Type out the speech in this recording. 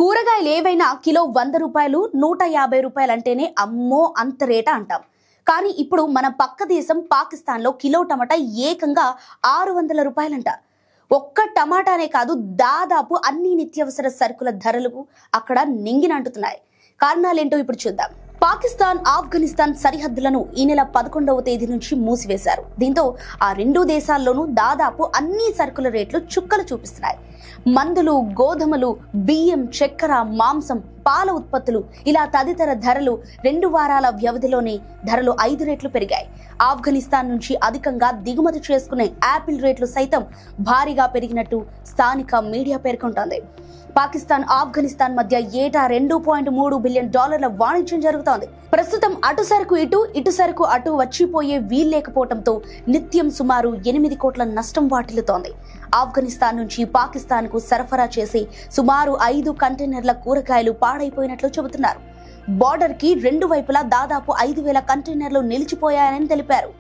కూరగాయలు ఏవైనా కిలో 100 రూపాయలు 150 రూపాయలు అంటేనే అమ్మో అంత రేటా అంటాం. కానీ ఇప్పుడు మన పక్క దేశం పాకిస్తాన్లో కిలో టమాటా ఏకంగా 600 రూపాయలంట. ఒక్క టమాటానే కాదు, దాదాపు అన్ని నిత్యావసర సరుకుల ధరలు అక్కడ నింగినంటున్నాయి. కారణాలేంటో ఇప్పుడు చూద్దాం. పాకిస్తాన్, ఆఫ్ఘనిస్తాన్ సరిహద్దులను ఈ నెల 11వ తేదీ నుంచి మూసివేశారు. దీంతో ఆ రెండు దేశాల్లోనూ దాదాపు అన్ని సరుకుల రేట్లు చుక్కలు చూపిస్తున్నాయి. మందులు, గోధుమలు, బియ్యం, చక్కెర, మాంసం, పాల ఉత్పత్తులు ఇలా తదితర ధరలు 2 వారాల వ్యవధిలోనే ధరలు 5 రెట్లు పెరిగాయి. ఆఫ్ఘనిస్తాన్ నుంచి అధికంగా దిగుమతి చేసుకునే యాపిల్ రేట్లు సైతం భారీగా పెరిగినట్టు స్థానిక మీడియా పేర్కొంటోంది. పాకిస్తాన్, ఆఫ్ఘనిస్తాన్ మధ్య ఏటా $2.3 బిలియన్ వాణిజ్యం జరుగుతోంది. ప్రస్తుతం అటు సరుకు ఇటు, ఇటు సరుకు అటు వచ్చిపోయే వీల్లేకపోవడంతో నిత్యం సుమారు 8 కోట్ల నష్టం వాటిల్లుతోంది. ఆఫ్ఘనిస్తాన్ నుంచి పాకిస్తాన్ కు సరఫరా చేసి సుమారు 5 కంటైనర్ల కూరగాయలు పాడైపోయినట్లు చెబుతున్నారు. బోర్డర్ కి రెండు వైపులా దాదాపు 5,000 కంటైనర్లు నిలిచిపోయాయని తెలిపారు.